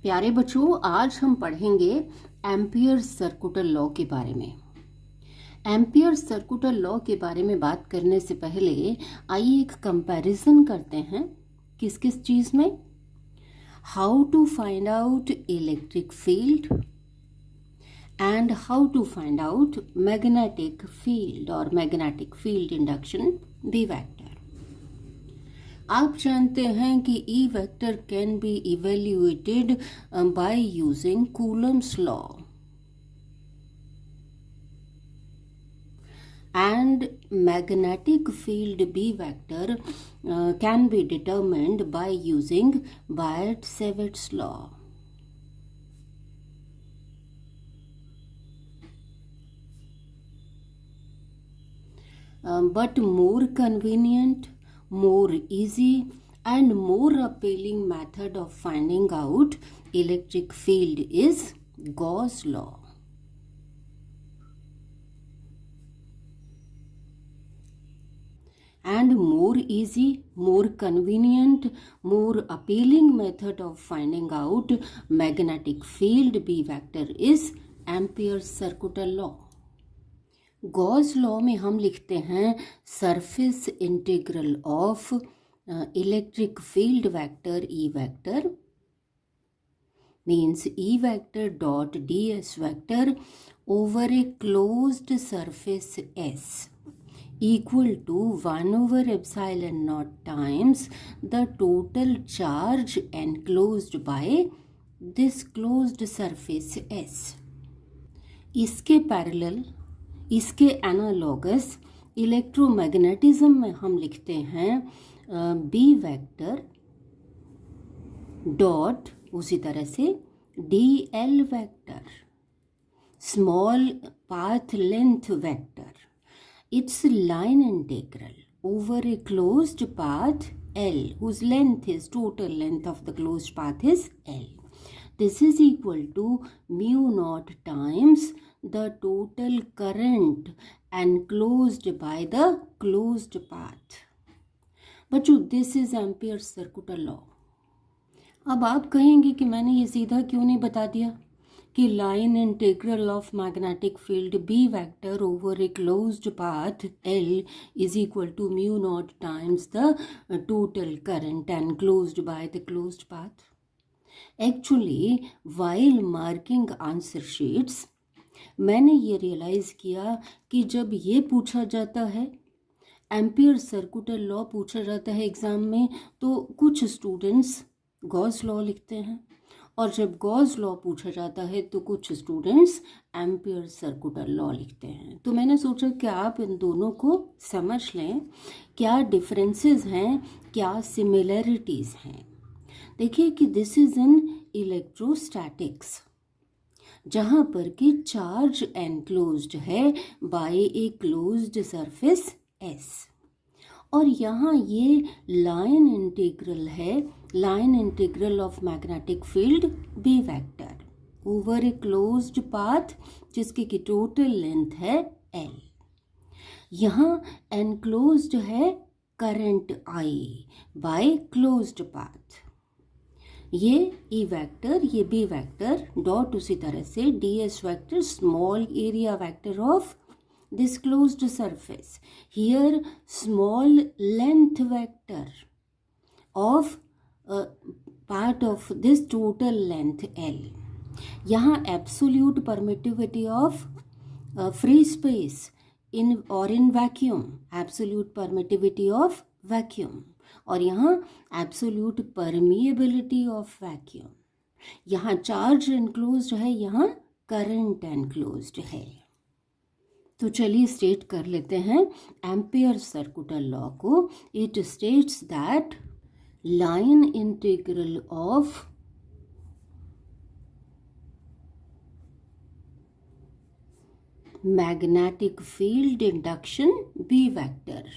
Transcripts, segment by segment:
प्यारे बच्चों, आज हम पढ़ेंगे एम्पियर सर्कुलर लॉ के बारे में। एम्पियर सर्कुलर लॉ के बारे में बात करने से पहले आइए एक कंपैरिजन करते हैं। किस किस चीज में? How to find out electric field and how to find out magnetic field और magnetic field induction B vector. आप जानते हैं कि E vector can be evaluated by using Coulomb's law and magnetic field B vector can be determined by using Biot-Savart's law. But more convenient, more easy and more appealing method of finding out electric field is Gauss law. And more easy, more convenient, more appealing method of finding out magnetic field B vector is Ampere's circular law. Gauss law में हम लिखते हैं surface integral of electric field vector E vector means E vector dot ds vector over a closed surface S equal to 1 over epsilon naught times the total charge enclosed by this closed surface S. इसके parallel, इसके analogous electromagnetism में हम लिखते हैं B vector dot उसी तरह से D L vector small path length vector. Its line integral over a closed path L, whose length is total length of the closed path is L. This is equal to mu naught times the total current enclosed by the closed path. बच्चों, this is Ampere's circular law. अब आप कहेंगे कि मैंने ये सीधा क्यों नहीं बता दिया कि line integral of magnetic field B vector over a closed path L is equal to mu not times the total current enclosed by the closed path. Actually while marking answer sheets मैंने ये realise किया कि जब ये पूछा जाता है, ampere circular law पूछा जाता है एग्जाम में, तो कुछ स्टूडेंट्स गॉस लॉ लिखते हैं और जब गॉस लॉ पूछा जाता है तो कुछ स्टूडेंट्स एम्पियर सर्कुलर लॉ लिखते हैं. तो मैंने सोचा कि आप इन दोनों को समझ लें, क्या डिफरेंसेस हैं, क्या सिमिलैरिटीज़ हैं. देखिए कि दिस इज इन इलेक्ट्रोस्टैटिक्स, जहाँ पर कि चार्ज एनक्लोज्ड है by a closed surface S, और यहाँ ये लाइन इंटीग्रल है, line integral of magnetic field B vector over a closed path जिसकी की टोटल लेंथ है एल. यहाँ एनक्लोज्ड है current I by closed path. ये ई वेक्टर, ये बी वेक्टर डॉट उसी तरह से D S vector small area vector of this closed surface. Here small length vector of part of this total length L. यहाँ absolute permittivity of free space in or in vacuum, absolute permittivity of vacuum, और यहाँ absolute permeability of vacuum. यहाँ charge enclosed है, यहाँ current enclosed है. तो चलिए state कर लेते हैं एम्पियर सर्कुलर लॉ को. It states that line integral of magnetic field induction B vector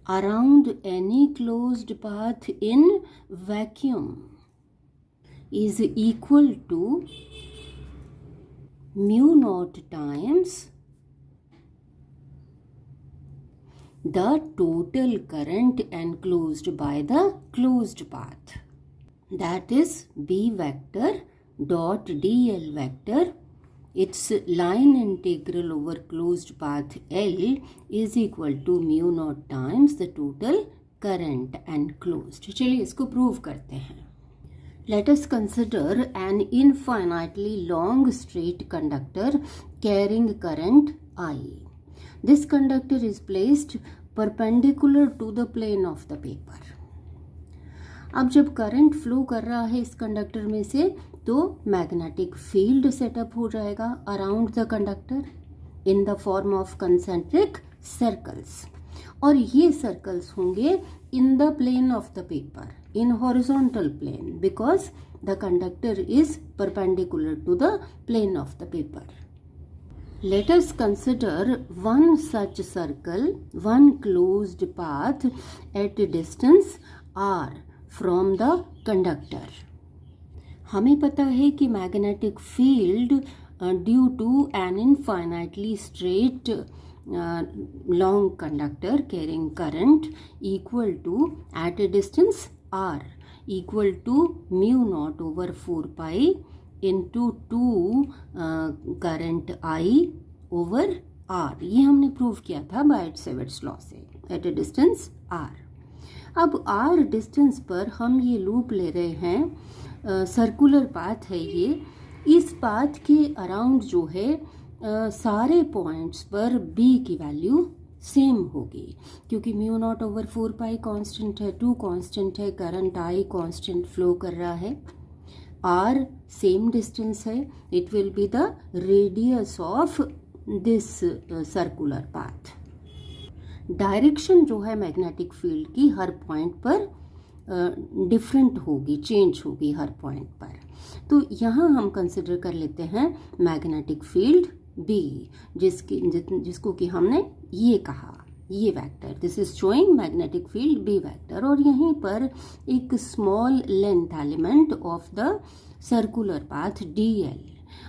around any closed path in vacuum is equal to mu not times the total current enclosed by the closed path, that is B vector dot dl vector, its line integral over closed path L is equal to mu naught times the total current enclosed. चलिए इसको prove करते हैं. Let us consider an infinitely long straight conductor carrying current I. This conductor is placed perpendicular to the plane of the paper. अब जब current flow कर रहा है इस कंडक्टर में से तो मैग्नेटिक फील्ड सेटअप हो जाएगा around the conductor in the form of concentric circles, और ये सर्कल्स होंगे in the plane of the paper, in horizontal plane, because the conductor is perpendicular to the plane of the paper. Let us consider one such circle, one closed path at a distance r from the conductor. हमें पता है कि magnetic field due to an infinitely straight long conductor carrying current equal to at a distance r equal to mu naught over 4 pi into 2 current I over r. ये हमने prove किया था बायट-सेविट्स law से eight ए distance r. अब r distance पर हम ये loop ले रहे हैं, सर्कुलर पाथ है ये. इस पाथ के अराउंड जो है सारे पॉइंट्स पर b की वैल्यू सेम होगी, क्योंकि म्यू नॉट ओवर 4 पाई कांस्टेंट है, 2 कांस्टेंट है, करंट आई कांस्टेंट फ्लो कर रहा है, आर सेम डिस्टेंस है, it will be the radius of this circular path. Direction जो है मैग्नेटिक फील्ड की हर पॉइंट पर डिफरेंट होगी, चेंज होगी हर पॉइंट पर. तो यहाँ हम कंसिडर कर लेते हैं मैग्नेटिक फील्ड B, जिसको कि हमने ये कहा, ये vector, this is showing magnetic field B vector, और यहीं पर एक small length element of the circular path DL.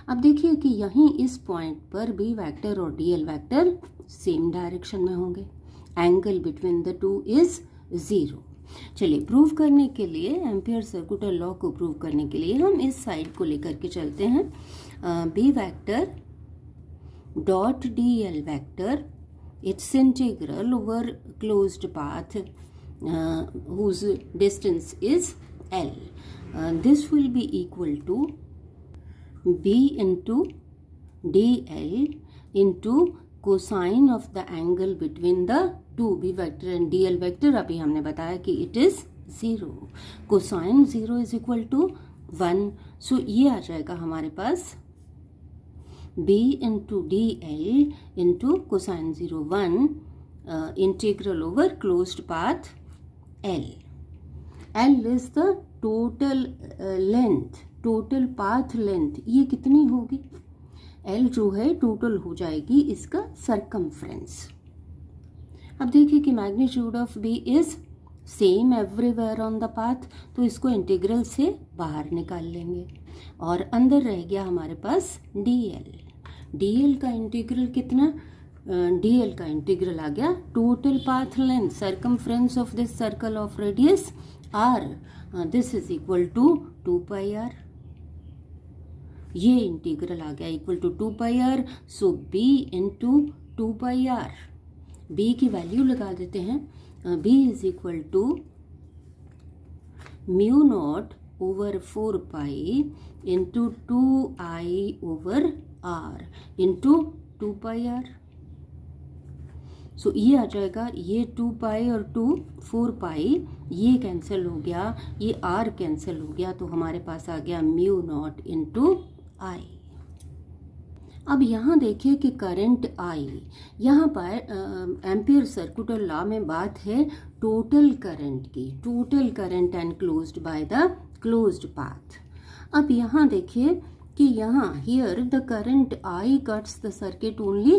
अब देखिए कि यहीं इस पॉइंट पर B वेक्टर और DL वेक्टर सेम डायरेक्शन में होंगे, angle between the two is 0. चलिए प्रूव करने के लिए, एम्पियर सर्कुलर लॉ को प्रूव करने के लिए हम इस साइड को लेकर के चलते हैं. B vector dot dl vector, its integral over closed path whose distance is L. This will be equal to B into dl into cosine of the angle between the two B vector and dl vector. अभी हमने बताया कि it is 0. Cosine 0 is equal to 1. So ये आ जाएगा हमारे पास B into dl into cosine 0 1 integral over closed path L. L is the total length, total path length. ये कितनी होगी? L जो है टोटल हो जाएगी इसका circumference. अब देखिए कि magnitude of B is same everywhere on the path, तो इसको इंटीग्रल से बाहर निकाल लेंगे और अंदर रह गया हमारे पास dl. dl का इंटीग्रल कितना? dl का इंटीग्रल आ गया total path length, circumference of this circle of radius r, this is equal to 2 pi r. ये इंटीग्रल आ गया equal to 2 pi r. So b into 2 pi r, b की value लगा देते हैं. b is equal to mu naught over 4 pi into 2i over r into 2 pi r. सो ये आ जाएगा, ये 2 पाई और 4 पाई ये कैंसिल हो गया, ये r कैंसिल हो गया, तो हमारे पास आ गया म्यू नॉट इंटू i. अब यहाँ देखिए कि करंट I, यहाँ पर एम्पियर सर्कुलर लॉ में बात है टोटल करंट की, total current enclosed by the closed path. अब यहाँ देखिए कि यहाँ here the current I cuts the circuit only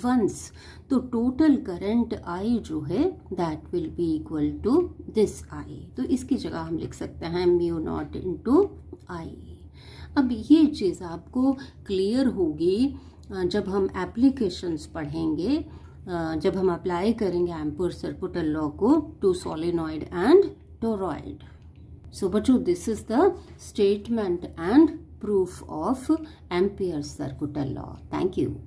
once, तो टोटल करंट I जो है that will be equal to this I. तो इसकी जगह हम लिख सकते हैं म्यू नॉट इंटू I. अब ये चीज़ आपको क्लियर होगी जब हम एप्लीकेशंस पढ़ेंगे, जब हम अप्लाई करेंगे एम्पियर सर्कुलर लॉ को टू सोलेनॉइड एंड टोरॉइड. सो बच्चों, this is the statement and proof of Ampere's circular law. Thank you.